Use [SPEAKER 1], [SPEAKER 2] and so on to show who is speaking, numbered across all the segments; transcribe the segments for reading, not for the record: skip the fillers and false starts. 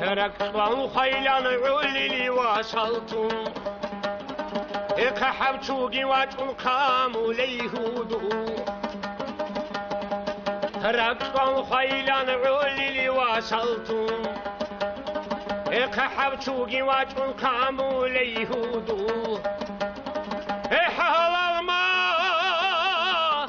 [SPEAKER 1] تركت خيلا عللي وصلتم حبتوقي واتقام ليهودو تركت خيلا عللي وصلتم حبتوقي واتقام ليهودو حلال ما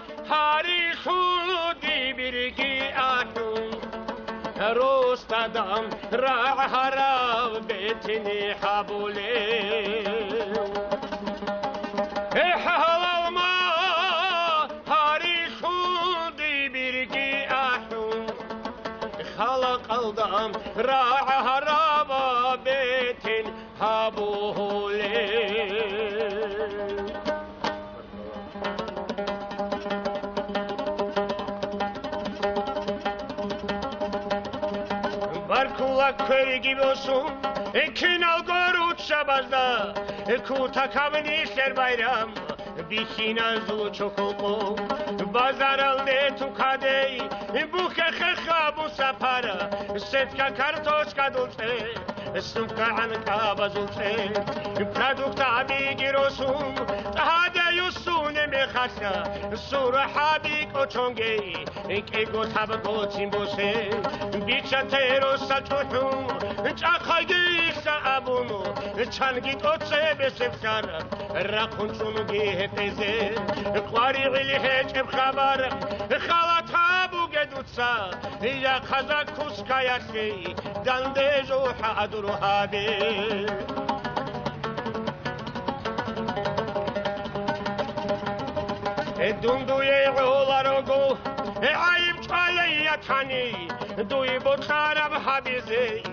[SPEAKER 1] قلدم راع هرب بيتني حبولي حهلا ما هاري خودي برقي أحون خلق قلدم راع هرب بيتني حبولي Kulak köy gibi olsun, kinal gorut şabazda, kuta kabinişler bayram, bikina zu çok oldu, bazar alde tukadey, bu kekha bu sapara, setka kartoşka dulce, sumka anka bazulce, produkta abi girosun, hade yusun mekasa, sura habik oçonge, ego tabgo timbose, biçatero saçuhum, çakaygi saabunu, çangit otse besefkar, rakunçunu gihepeze, qari ilhe çebxabar, xalata bu gedutsa, ya kazak kuskayasi, dande zuha adruhabi. Dunduye olarogo, ayıp çalayatani, duy botarab habize,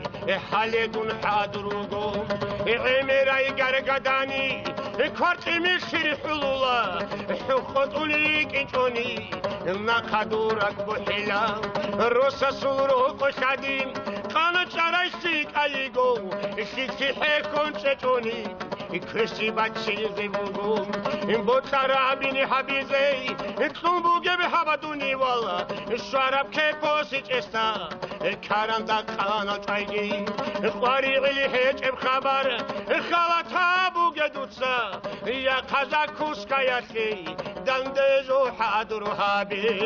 [SPEAKER 1] haledun hadrugo, emeray gargadani, kortimi şirhulula, xutulik içoni, nakadurak buhila, rosa suru koşadim, kanı çaraysik aygo, şiksihe konçetoni. Kışı başçıyı zevugum, botara bini habizey, tumbu gibi havaduni valla, şarap keposiç esta, karanda kana çaygi, qari ili hiç ebxabar, xalata bu gedutsa, ya kazak kuskayasi, dande zuha durhabi.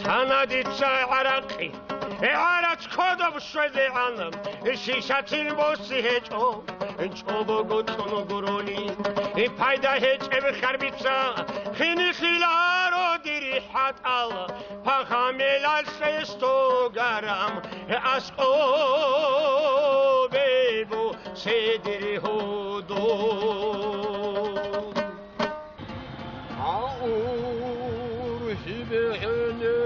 [SPEAKER 1] Tanaditsa araqi, araç kodum şöyle anım, şişatin bosi hiç o, çobu gutunu guruni, payda hiç evi kharbitsa, xinixilar o diri hat al, pahamilal sesto garam, asko bebu sediri hudu.
[SPEAKER 2] Aur hibehne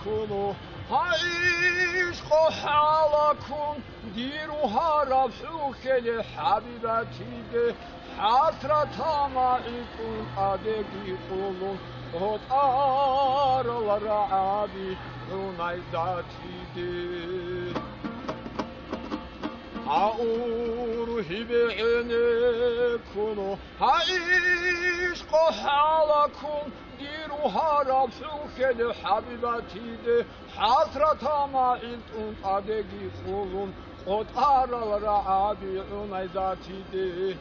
[SPEAKER 2] kunu, عشق حالكم ديروا هرفوك لحبيبتي حسرة معكم أدقي قولون هتار الرعابي ونايزاتي أروح بعينكم عشق حالكم ديروا هرفوك لحبيبتي حسرة ما انتم أدقي قولون قد أرى الرعابي عنيزاتي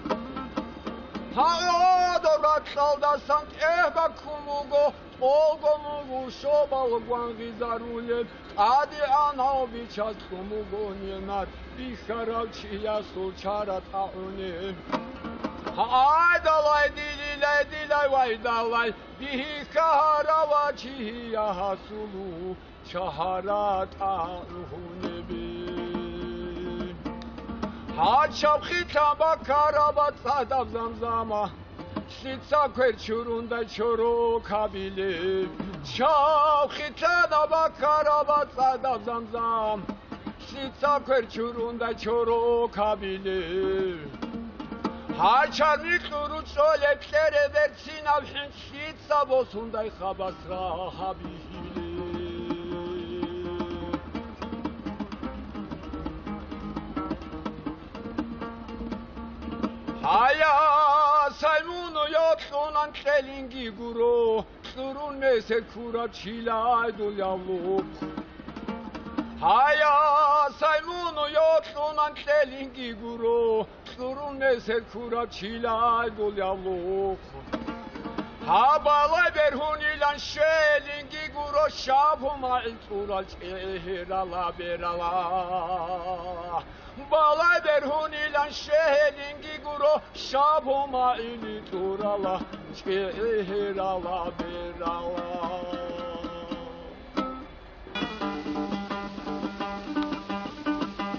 [SPEAKER 2] هادرات صلدا سانت إهبكموغو طولغموغو شوبالغوان غيزارولب أدي أنا بيشاتكموغو نيمات بيخرالشيا سولشارات أعوني Haydalay dililay dilay vaydalay bihi kaharavaçi ya hasulu çaharat aruhu nebi Haçab xitaba karabat sadab zamzama Sitsa kver çurunda çoru kabili Çab xitaba karabat sadab zamzam Sitsa kver çurunda çoru kabili Haçarnik durut solepsere versin avşin şit sabosunday xabasra habili Haya saymunu yotlunan telingi guru Surun nese kura çilay dul yavluk Haya saymunu yotlunan telingi guru Surun nese kura çilay dul yavluk Habalay berhun ilan şelingi guru Şabhuma iltural çehirala berala Balay berhun ilan şelingi guru Şabhuma ilturala ჭერალა ბერალა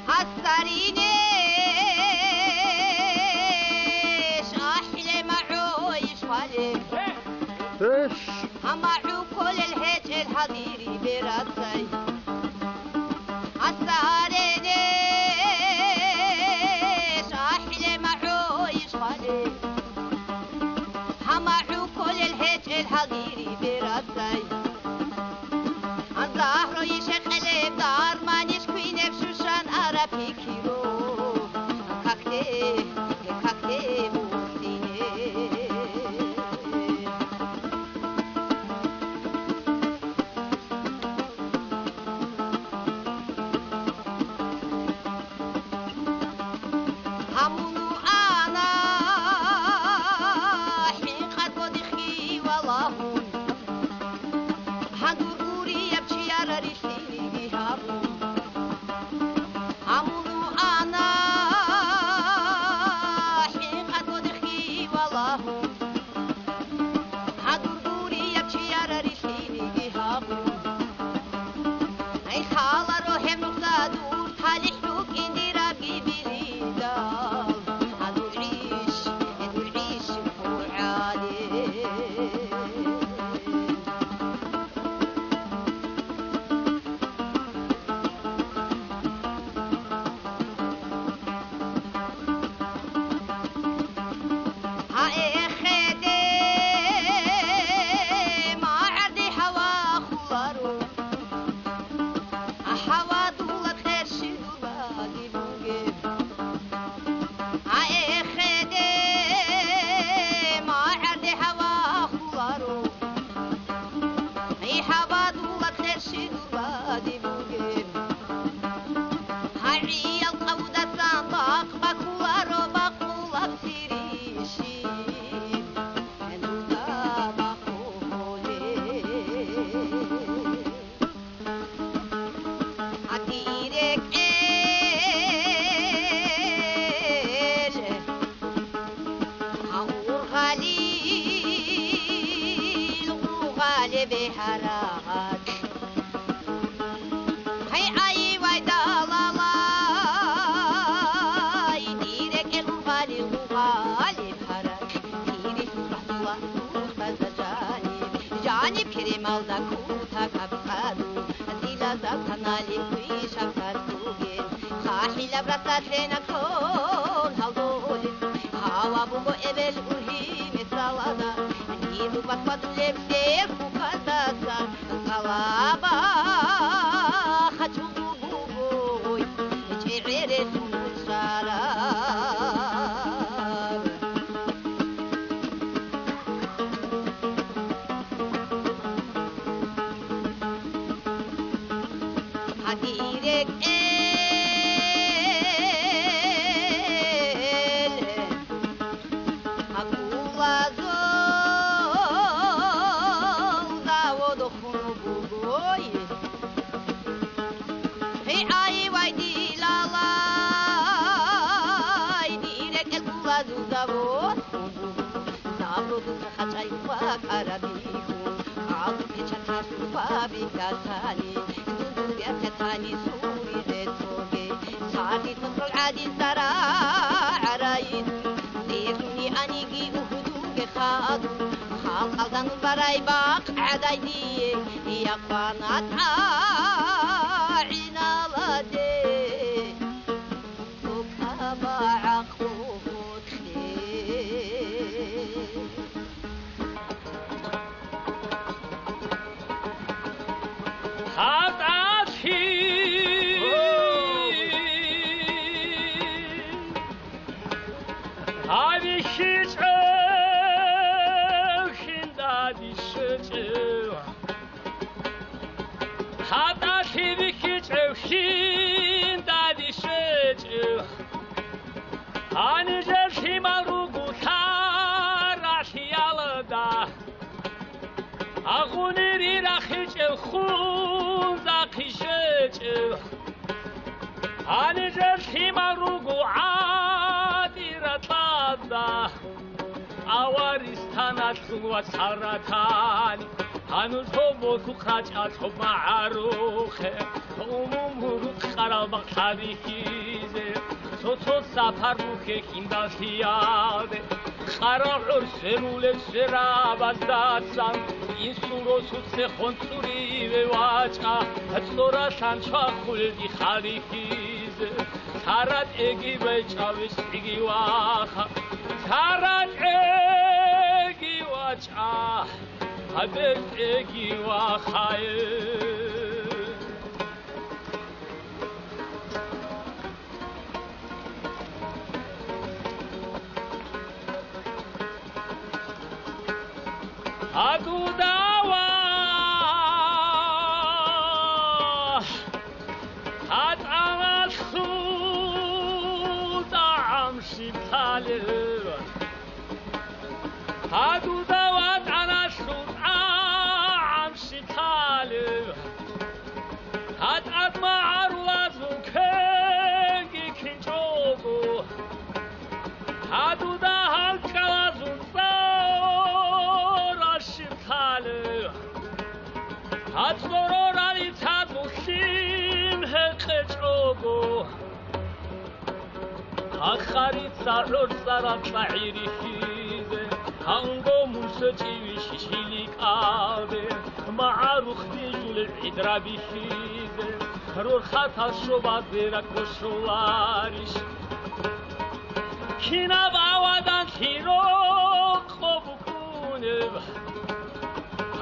[SPEAKER 3] حسريني شاحلة معو يشوالي معو كل الهيج الحضيري براسي حسريني شاحلة معو يشوالي معو كل الهيج الحضيري براسي الظهر يشغل بدار ما نشكي نفسوشان أرى فيكيرو كاكتي كاكتي بوسيني همونو أنا حقيقة قدخي والله حدوري يبكي على رشدي هابو عمرو أنا حقيقة ودخي والله حدوري يبكي على رشدي هابو أي خالة روحي مقصدور تالي حلوك إني رابي بليدال عدو العيش فوعالي بهارات هاي اي ويدا لا لا يديرك الغالي بهارات يديرك رحمة بزجاني جانب كريم الزكوتا كبقادو زيلا زكنالي كويش أكتوجين خاحي لبرسات لنا كون هالدول هوا بوغو إبل أرهيم السلادة نيرو بطبط لبسير فوكاداسا قلابا خجو بوغوي جعير الشراب حديرك بكاساني دودو يفتاني سوري ذاتوغي ساعدي تنطر العادي زرا عرايد ديرني أنيقي أهدوغي خاضو خالق الدن البراي باق عدايدي يقوانات عينا لدي وكابا عقوبت خير
[SPEAKER 4] أغنيري رخيج الخون زاقشج أنا جرحي مروق عادي رطادا أواريس თანაცულა სარათანი ანუ თომოქუ ხაჭაცო მაარუხე უმუმურუ ყარალბა თარიხიზე ცოცო საფარუხე ხინდასიადე ყარაურ სერულე სერაბაზდაცან ინსუროს უცე ხონწურივე ვაჭა წორა სანჩახულდი ხალიხიზე სარად ეგივე ჭავის იგი ვახა სარად ეგი ვაჭა აბეს ეგი ვახაე აგუდავა ატამასუ დამში თალევა აგუდავა ტანასუ ამში თალევა ატატმა არლაზუ ქენგი ქინჭოგო აგუდა ჰალკალაზუ აცორორალი ცადუხიმ ჰეყეჭოგო ახარი ცარორ სარაფაირიხიზე ანგო მუსეჭივიში შილიკავე მაარუხდი ჟულე იდრაბიხიზე რორ ხათაშობაზე რა კოშოლარიშ ქინა ბავადან ხირო ყობუკუნებ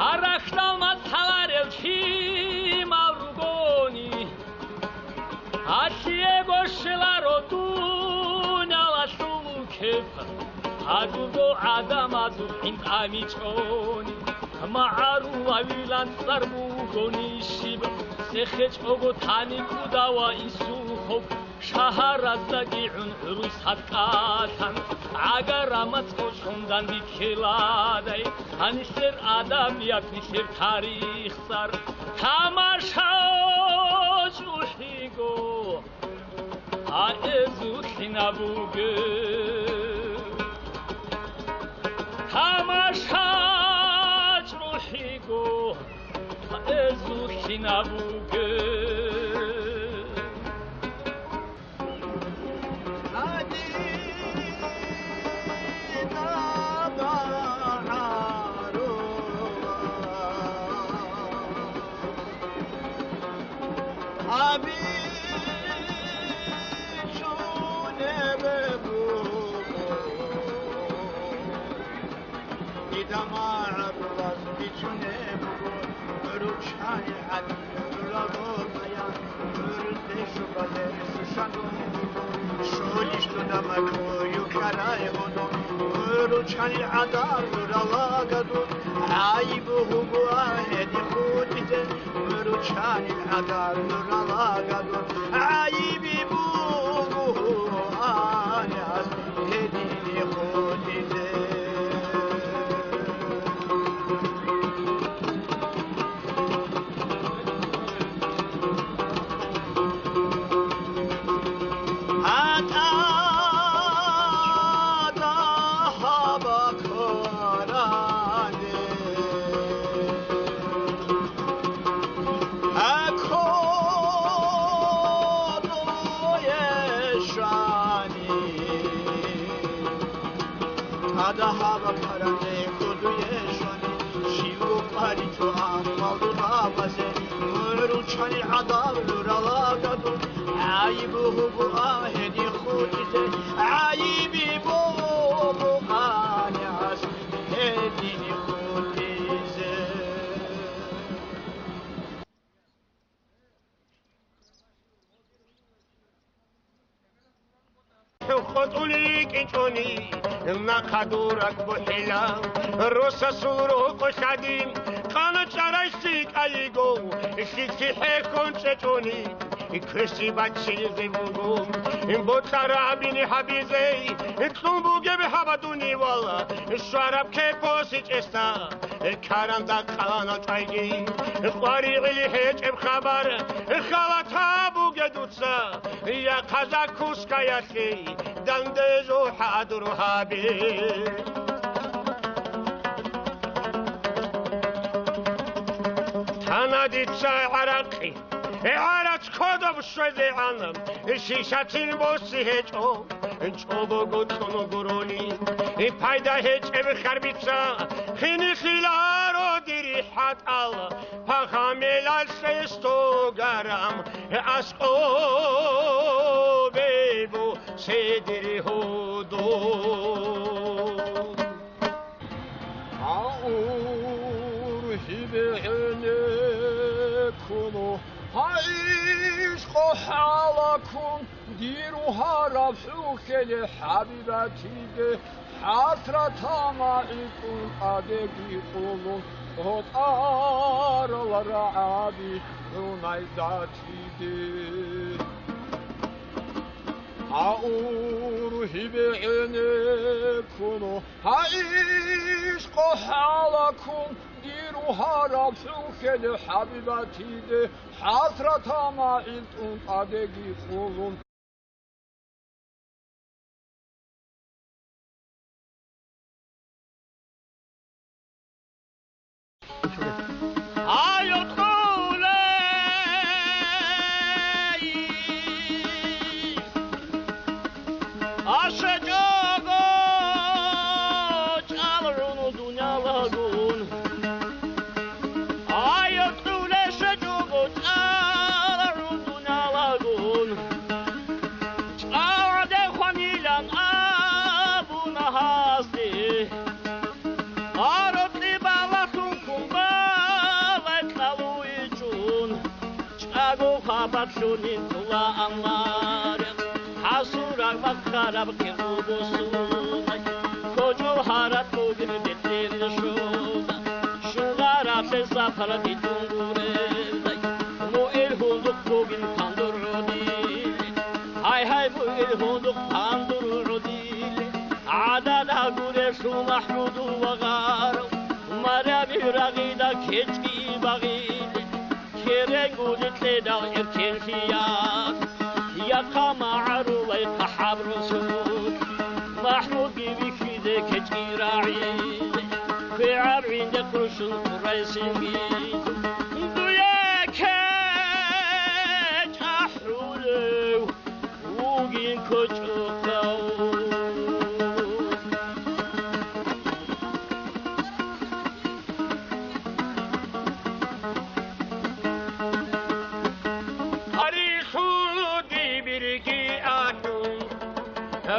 [SPEAKER 4] არახტალმა თალარელში მავრუგონი აშიეგო შელაროდუნალა სულუქებ ადუგო ადამაზუ ინტამიჭონი მაარუ ავილან წარმუგონიშიბ სეხეჭოგო თანი კუდავა ისუხობ შაჰარაზაგიუნ რუსატკათან აგარამაცო შონდან ვიქელადაი ანისერ ადამიაკ ნისერ თარიხსარ თამაშა ჭუჰიგო აეზუ ხინაბუგე თამაშა ჭუჰიგო აეზუ ხინაბუგე
[SPEAKER 5] Ruçani adar ralagadu aybuhu bu ahedi khudite ruçani adar ralagadu aybibu anas hedi khudite Adahava parane koduyeshani shivu parito amalu babaze ruchani adar ralagadu aybuhu bu ahedi khudite aybibu anas hedi khudite
[SPEAKER 1] خطولي كنتوني نخدورك بحلا روسا سورو قشادين قانا چراشتيك ايگو شيكي حيكون چتوني كرسي بچي زيبوغو بوتارا بيني حبيزي تلومبوگه به حبدوني والا شراب كي بوسيج استا كاراندا قانا چايگي قواري غلي هيج بخبر خالتا بوگه دوتسا يا قزاكوسكا يخي دندزو حادر هابي ანადიცა არაყი არაც ქოდობ შვედეანამ შიშათინ ბოსი ჰეჭო ჭობო გოწონო გორონი ფაიდა ჰეჭებ ხარბიცა ხინი ხილარო დირი ჰატალ ფახამელალ სესტო გარამ ასყო ბებო სედირი ჰოდო
[SPEAKER 2] عشق حالكم ديروا هرب خل حبيبتي حسرة معكم أدقي قولون هد أرل رعابي ونايزاتي أروح بعينكم عشق حالكم ديروا هرب خل حبيبتي حسرة معكم أدقي قولون
[SPEAKER 4] Şunin tula anlarım Hasurak bakarab ki ubusunay Kocu harat bugün bitir şuda Şunlara bezafara ditungurevday Bu ilhuduk bugün kandurur değil Hay hay bu ilhuduk kandurur değil Adada gure şu mahmudu vagaru Marabi ragida keçki bagil Kerengulitle dal erken fiyat Yakama arulay kahab rusuk Mahmud gibi fide keçki ra'id Kıyar inde kurşun kuraysin git Duya keç ahrulev Ugin koçukav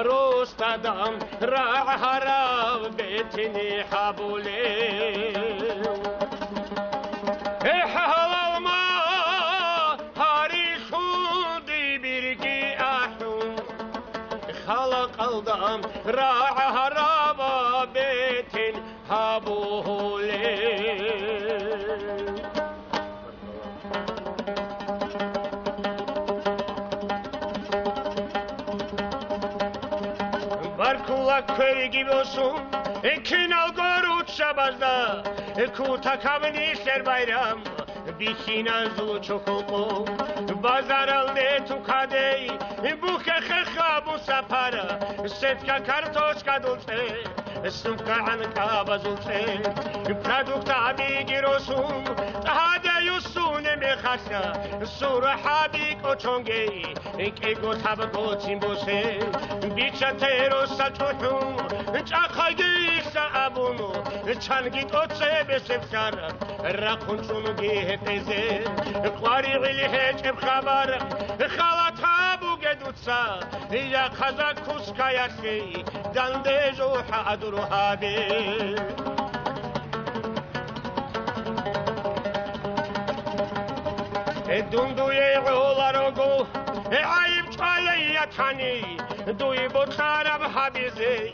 [SPEAKER 1] Rostadam ra'harav betini habule Halama harihudi birgi ahun Halak aldam ra'harav betin habule Kulak köy gibi olsun Kinal gorut şabazda Kuta kabinişler bayram Bihina zulu çok oldu Bazar alde tukadey Bu kekha bu sapara Setka kartoşka dulce Sumka anka bazulce Produkta abi girosun Hade yusun emekhaşa Sura habi koçonge Ego tabako timbose Biçatero saçohum Çakagisa abunu Çangit otse besefkar Rakunçunu giheteze Kwari ili heceb khabar Khalata bu gedutsa Ya kazak kuskayasi Dande zoha aduru habe Dunduye olarogo Ayıp çaleyatani Duy botarab habize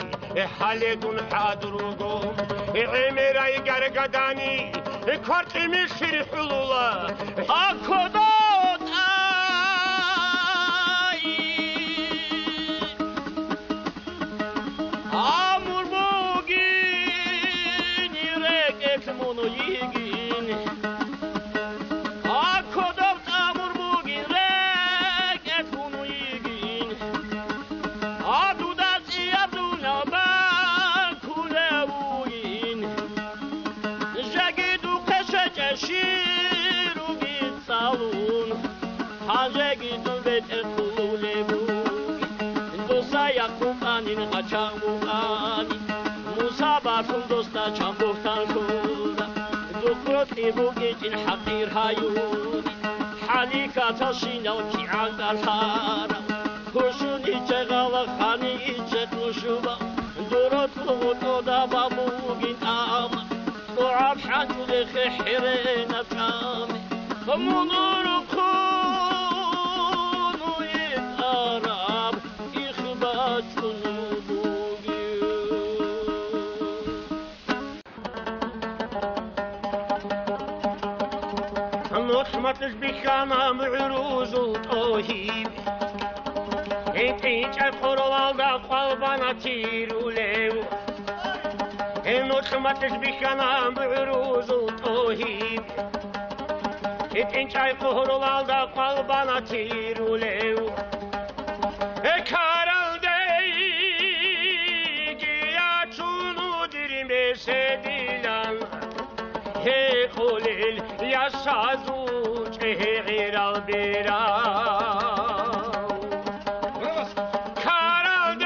[SPEAKER 1] Haledun hadrugo Emeray gargadani Kortimi sirhulula Akodot ay Amur bugün Yirek ekmunu yigin Akodot amur bugün Rek ekmunu yigin Adudas yabduna bakule uyin Jagidu keşeceşin
[SPEAKER 4] ხანჯეგი დუბეთ ერთხულებუგი დოსაია კუმპანინ ყაჩამუყანი მუსაბართუნ დოსტა ჩამბოხთან ხურა დუქროტი ბუგიჭინ ჰაყირ ჰაიუნი ჰალიკათა შინალ კიანგალხარა ქუშუნი ჩეღალა ხანი იჩეთლუშუბა დუროთ ლუღუტოდა ბამუგინ ამა قعد حجل خحرنا كامي منور كون ويتقرب يخبط جنوبي
[SPEAKER 1] نطمتش بكانا معروز وطوهيب انتيج القرال دا قلبنا تيرو ليو نطمتش بكانا معروز وطوهيب انتيج القرال دا قلبنا تيرو ليو كارل ديجي يا چونو درمي سديلان هي قوليل يا سازو غير البراو كارل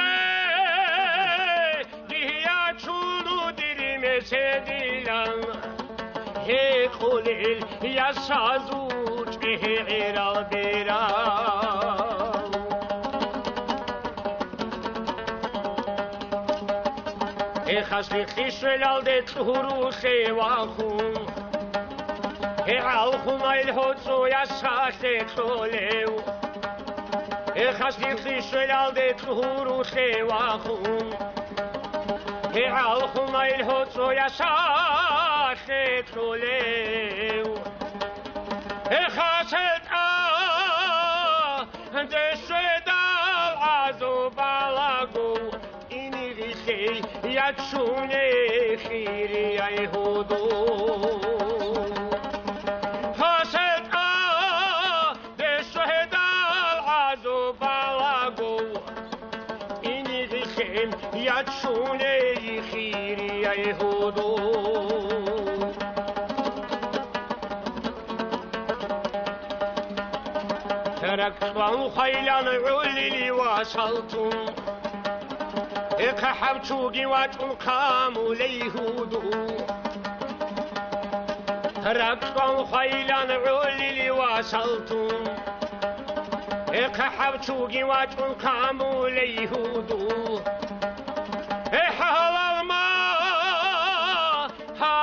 [SPEAKER 1] ديجي يا چونو درمي سديلان هي قوليل يا سازو غير البراو خسري خسر الدت هروسي واخون الخون الهوتسو يا ساكت خوليو خسري خسر الدت هروسي واخون الخون الهوتسو يا ساكت خوليو خسرت دشت العزو بلاغو يا تشوني خيري يا يهودو حسد الشهداء العزو بلاغو إني غيخين يا تشوني خيري يا يهودو تركت خيلا علي لي وصلتم حبتوقي واتقام ليهودو ركضوا خيلا علي لي وصلتم حبتوقي واتقام